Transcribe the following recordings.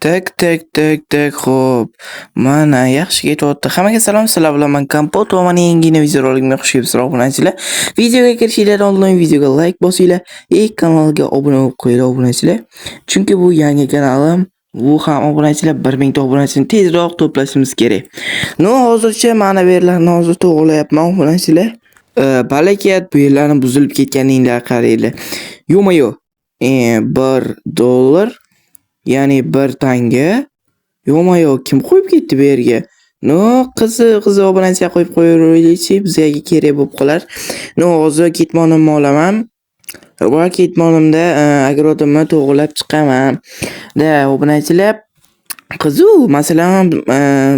Tak. Xo'p. Mana yaxshi ketyapti. Hammaga salom, sizlar bilan men Kompot va mana yengina videorolikga xush kelibsizlar obunachilar. Videoga kirishingizdan oldin videoga like bosinglar, kanalga obuna bo'lib qo'yinglar obunachilar. Chunki bu yangi kanalim, bu ham obunachilar 1000 ta obunachini tezroq to'plashimiz kerak. No, hozircha mana bu yerlarni hozir to'g'rilayapman obunachilar. Balakat bu yerlarni buzilib ketganinglar qaranglar. Yo'ma-yo'q. $1 ya'ni 1 tanga. Yo'q, kim qo'yib ketdi bu yerga? No, qizi obunachilar qo'yib qo'yaveraylikchi, bizga kerak bo'lib qolar. No, hozir ketmonimni olaman. Va ketmonimda agrodimni to'g'rilab chiqaman. Da, obunachilar qizu, masalan,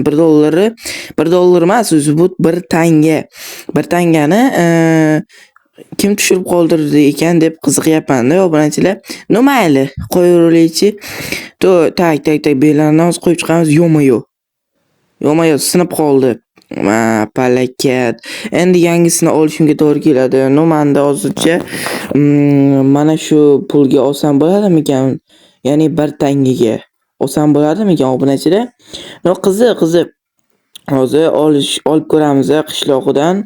$1 emas, o'zi bu 1 tanga. 1 tangani kim tushirib qoldirdi ekan deb qiziqyapman-da obunachilar. No, mayli, qo'yaveraylikchi. Tak, bellarni hozir qo'yib chiqamiz. Yo'q, sinib qoldi. Palakat. Endi yangisini olishimga to'g'ri keladi. No, menda hozircha mana shu pulga olsam bo'ladimikan? Ya'ni 1 tangaga olsam bo'ladimikan obunachilar? No, qizi. Hozir olib ko'ramiz qishloqidan.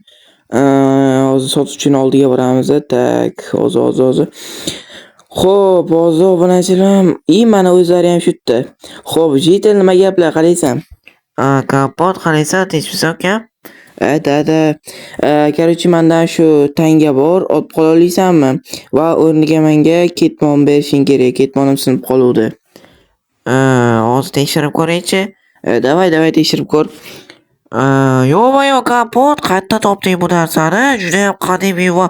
Hozir sotuvchining oldiga boramiz. Tak, hozir. Xo'p, hozir obunachilar, mana o'zlari ham shu yerda. Xo'p, Jitel nima gaplar qaraysan? Kompot qaraysan, tinchmisan aka? Da. Короче, mendan shu tanga bor, olib qola olasanmi? Va o'rniga menga ketmon berishing kerak. Ketmonim sinib qoluvdi. Hozir tekshirib ko'raychi. Davay tekshirib ko'r. Yo'q, Kompot, qayerdan topding bu narsani? Juda ham qadimiy va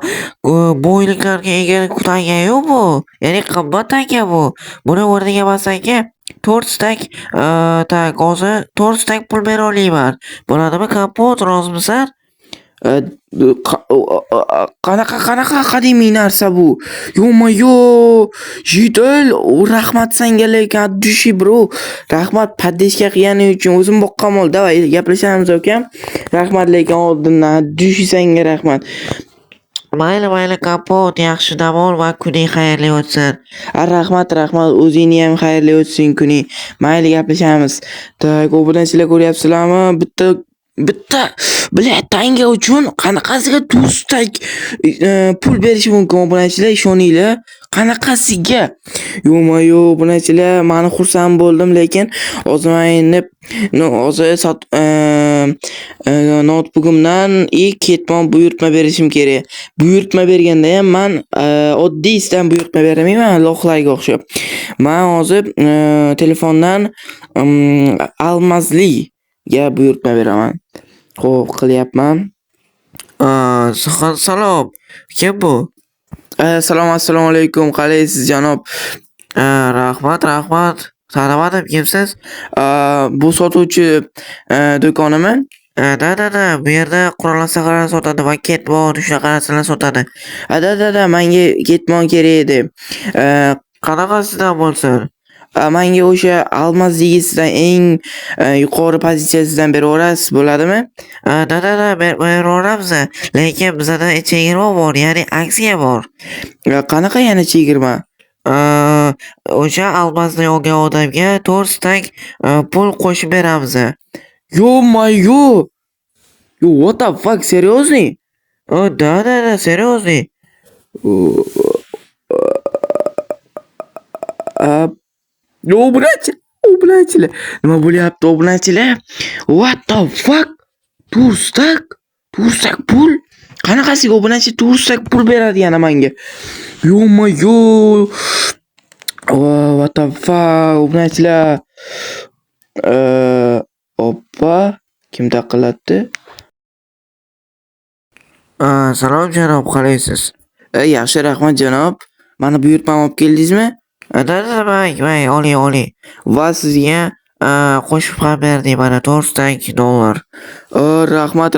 boyliklarga ega tanga bu. Ya'ni qimmat tanga bu. Buni o'rniga masalan 4 stak, tak, hozir 4 stak pul bera olaman. Bo'ladimi Kompot, rozimisan? Qanaqa qadimiy narsa bu? Yo'q. Jitel, rahmat senga lekin dushi bro. Rahmat paddeshga qilganing uchun o'zim boqqanman. Davay gaplashamiz ukam. Rahmat lekin oldindan dushi senga rahmat. Mayli Kompot, yaxshi dam ol va kuning xayrli o'tsin. Rahmat, o'zingni ham xayrli o'tsin kuning. Mayli gaplashamiz. Tak, obunachilar ko'ryapsizlarmi? Bitta tanga uchun qanaqasiga 4 stak pul berish mumkin obunachilar, ishoninglar. Qanaqasiga? Yo'q, obunachilar, men xursand bo'ldim, lekin hozir men hozir notebookimdan ketmon buyurtma berishim kerak. Buyurtma berganda ham men oddiysidan buyurtma beramayman, loqlarga o'xshab. Men hozir telefondan almazliga buyurtma beraman. Xo'p, qilyapman. Salom. Kim bu? Assalomu alaykum. Qalaysiz janob? Rahmat. Tanamadim, kimsiz? Bu sotuvchi do'konimi? Da. Bu yerda qurol aslihalar sotadi va ketmon, shunaqa narsalar sotadi. Da, menga ketmon kerak edi. Qanaqasidan bo'lsin? Menga o'sha almazligisidan eng yuqori pozitsiyasidan beraverasiz bo'ladimi? Da, beraveramiz. Lekin bizda chegirma bor, ya'ni aksiya bor. Qanaqa yana chegirma? O'sha almazni olgan odamga 4 stak pul qo'shib beramiz. Yo'q. What the fuck, seriously? Da, seriously. Obunachilar. Nima bo'lyapti obunachilar? What the fuck? 4 stak pul? Qanaqasiga obunachi 4 stak pul beradi yana menga? Yo'q. What the fuck, obunachilar? Oppa, kim taqillatdi? Salom janob, qalaysiz? Yaxshi, rahmat janob. Mana buyurtmani olib keldingizmi? Da, may, oling. Va sizga qo'shib ham berdim, mana $4. Rahmat,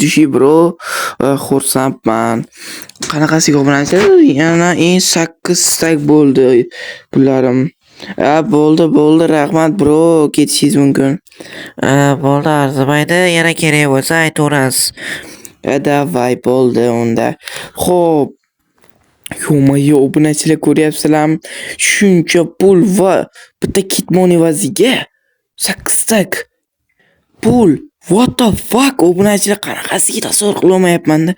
dushi bro. Xursandman. Qanaqasiga obunachilar? Yana 8 stak bo'ldi pullarim. Bo'ldi, rahmat bro, ketishingiz mumkin. Bo'ldi, arzimaydi, yana kerak bo'lsa aytaverasiz. Davay, bo'ldi unda. Xo'p. Yo-mayo, obunachilar ko'ryapsizlarmi? Shuncha pul va bitta kitmon evaziga 8 tak pul. What the fuck? Obunachilar qanaqasiga tasavvur qila olmayapman-da.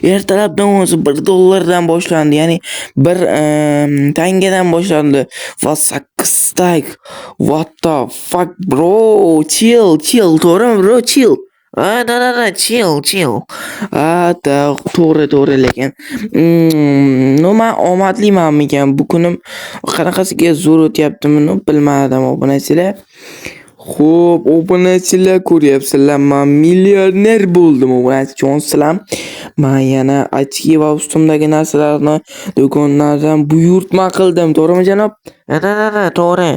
Ertalabdan o'zi $1 boshlandi, ya'ni 1 tangadan boshlandi va 8 tak. What the fuck, bro? Chill, to'g'rimi, bro? Chill. Da, chill. To'g'ri, lekin men omadlimanmikan? Bu kunim qanaqasiga zo'r o'tyaptimi, bilmadim obunachilar. Xo'p, obunachilar ko'ryapsizlar, men millioner bo'ldim obunachi. Tushunasizlar? Men yana ochki va ustimdagi narsalarni do'konlardan buyurtma qildim, to'g'rimi janob? Da, to'g'ri.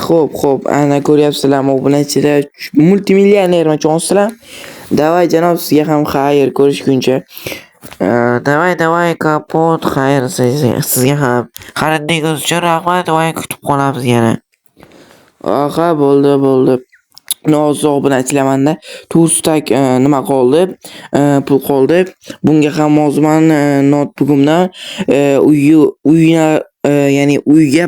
Xo'p, ana ko'ryapsizlarmi obunachilar, multimillionerman, tushunasizlar? Davay janob, sizga ham xayr, ko'rishguncha. Davay, kapot, xayr sizga ham. Xaridingiz uchun rahmat va kutib qolamiz yana. Aha, bo'ldi. Hozir obunachilar, 9 tak nima qoldi? Pul qoldi. Bunga ham hozir men notebookimdan ya'ni uyga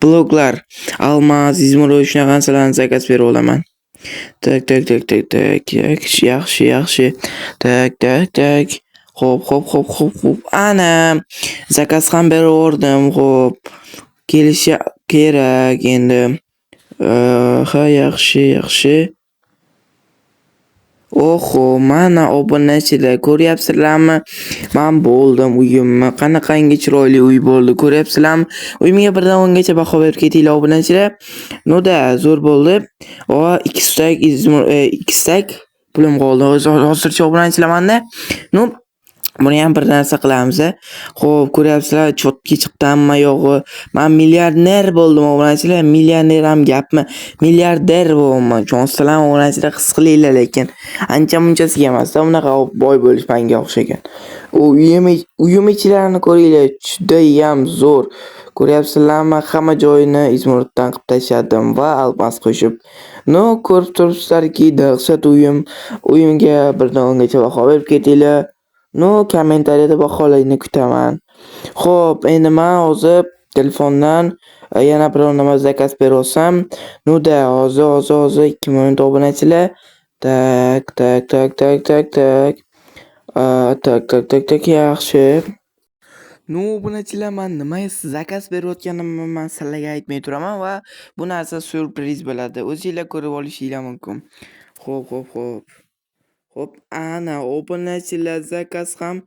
bloklar almas, izmir shunaqa narsalarni zakaz berib olaman. Tak. Yaxshi. Tak. Xo'p. Ana zakaz ham berib yubordim. Xo'p. Kelishi kerak endi. Ha, yaxshi. Oho, mana obunachilar, ko'ryapsizlarmi? Men bo'ldim uyimni. Qanaqangi chiroyli uy bo'ldi, ko'ryapsizlarmi? Uyimga 1 dan 10 gacha baho berib ketinglar obunachilar. No-da, zo'r bo'ldi. 2 stak pulim qoldi. Hozircha obunachilar menda. Buni ham bir narsa qilamiz. Xo'p, ko'ryapsizlar, chotki chiqdi hamma yog'i. Men milliarder bo'ldim obunachilar. Millioner ham gapmi? Milliarder bo'laman. Tushunasizlarmi obunachilar? His qilinglar, lekin ancha-munchasiga emas-da, bunaqa boy bo'lish menga o'xshagan. Uyim ichilarini ko'ringlar, juda ham zo'r. Ko'ryapsizlarmi? Hamma joyini izmirdan qilib tashladim va almas qo'shib. Ko'rib turibsizlarki, dahshat uyim. Uyimga 1 dan 10 gacha baho berib ketinglar. Kommentariyada baholarni kutaman. Xo'p, endi men hozir telefondan yana biror nima zakaz berib olsam, hozir 2 minut obunachilar. Tak. Tak, yaxshi. Obunachilar, men nima zakaz berayotganimni men sizlarga aytmay turaman va bu narsa syurpriz bo'ladi. O'zingizlar ko'rib olishinglar mumkin. Xo'p, ana obunachilar zakaz ham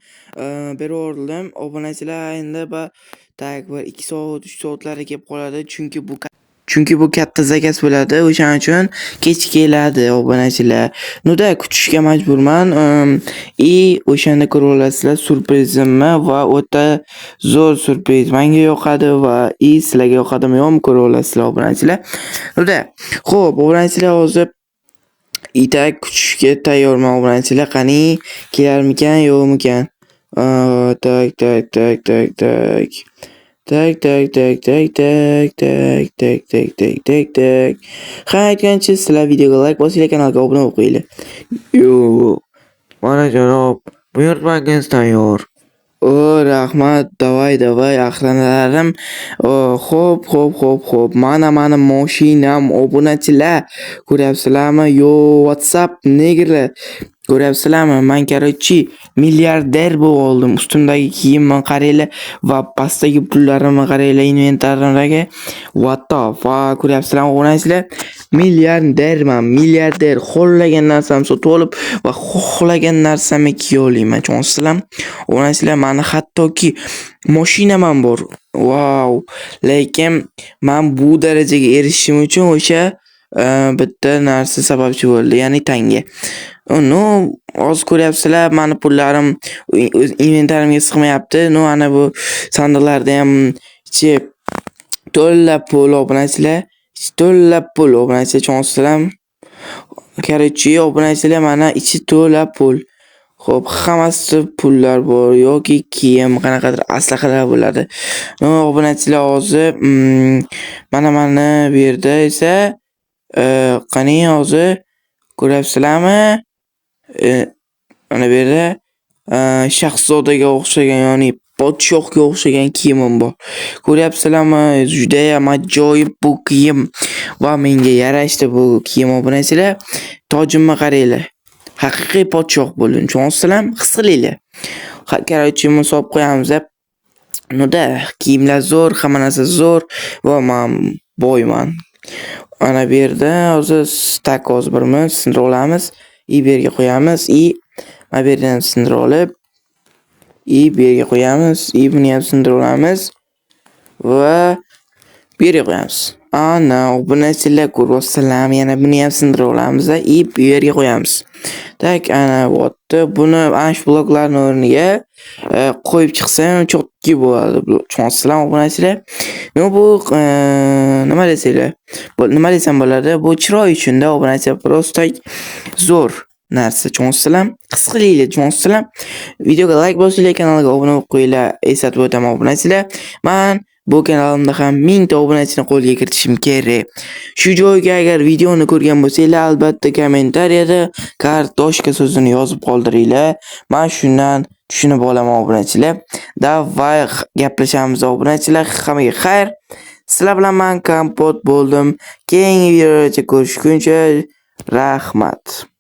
berib yubordim. Obunachilar endi bir 2 soat, 3 soatlarga kelib qoladi, chunki bu katta zakaz bo'ladi. O'shaning uchun kech keladi obunachilar. Kutishga majburman. O'shanda ko'rib olasizlar surprizimni va o'ta zo'r surpriz. Menga yoqadi va sizlarga yoqadimi-yo'qmi ko'rib olasizlar obunachilar. Xo'p, obunachilar, hozir itak kutishga tayyorman obunachilar. Qani kelarmikan, yo'qmikan? Tak. Ha, aytgancha sizlar videoga like bosinglar, kanalga obuna bo'lib qo'yinglar. Mana janob, buyurtmangiz tayyor. Rahmat, davay, aqlanalarim. Xo'p. Mana mashinam obunachilar. Ko'ryapsizlarmi? WhatsApp negerlar. Ko'ryapsizlarmi? Men milliarder bo'lib oldim. Ustimdagi kiyimni qaranglar va pastdagi pullarimni qaranglar, inventarimdagi. What the fuck? Ko'ryapsizlarmi obunachilar? Milliarder. Xohlagan narsamni sotib olib va xohlagan narsamni kiya olaman. Tushunasizlarmi? Obunachilar, meni hattoki mashinam ham bor. Wow! Lekin men bu darajaga erishishim uchun o'sha bitta narsa sababchi bo'ldi, ya'ni tanga. Hozir ko'ryapsizlar, meni pullarim inventarimga sig'mayapti. Ana bu sandiqlarda ham ichi to'la pul obunachilar. Tushunasizlarmi? Obunachilar, mana ichi to'la pul. Xo'p, hammasida pullar bor yoki kiyim, qanaqadir aslaqalar bo'ladi. Obunachilar, hozir mana bu yerda esa qani hozir ko'ryapsizlarmi? Mana bu yerda shahzodaga o'xshagan, ya'ni podshohga o'xshagan kiyimim bor. Ko'ryapsizlarmi? Judayam ajoyib bu kiyim va menga yarashdi bu kiyim obunachilar. Tojimni qaranglar. Haqiqiy podshoh bo'ldim. Tushunasizlarmi? His qilinglar. Короче, solib qo'yamiz. Nuda kiyimlar zo'r, hamma narsa zo'r va men boyman. Ana bu yerda hozir stak birimiz sindirib olamiz. Bu yerga qo'yamiz. Mana bu yerdan sindirib olib, bu yerga qo'yamiz. Buni ham sindirib olamiz va bu yerga qo'yamiz. Ana obunachilar ko'ryapsizlarmi? Yana buni ham sindirib olamiz va bu yerga qo'yamiz. Tak, ana bo'pti. Buni ana shu bloklarning o'rniga qo'yib chiqsam cho'tki bo'ladi. Tushunasizlarmi obunachilar? Bu nima desanglar? Nima desam bo'ladi? Bu chiroy uchun-da obunachilar, prosta zo'r narsa. Tushunasizlarmi? His qilinglar, tushunasizlarmi? Videoga like bosinglar, kanalga obuna bo'lib qo'yinglar. Eslatib o'taman obunachilar. Men bu kanalimda ham 1000 ta obunachini qo'lga kiritishim kerak. Shu joyga agar videoni ko'rgan bo'lsanglar, albatta kommentariyada kartoshka so'zini yozib qoldiringlar. Men shundan tushunib olaman obunachilar. Davay gaplashamiz obunachilar. Hammaga xayr. Sizlar bilan men kompot bo'ldim. Keyingi videoda ko'rishguncha rahmat.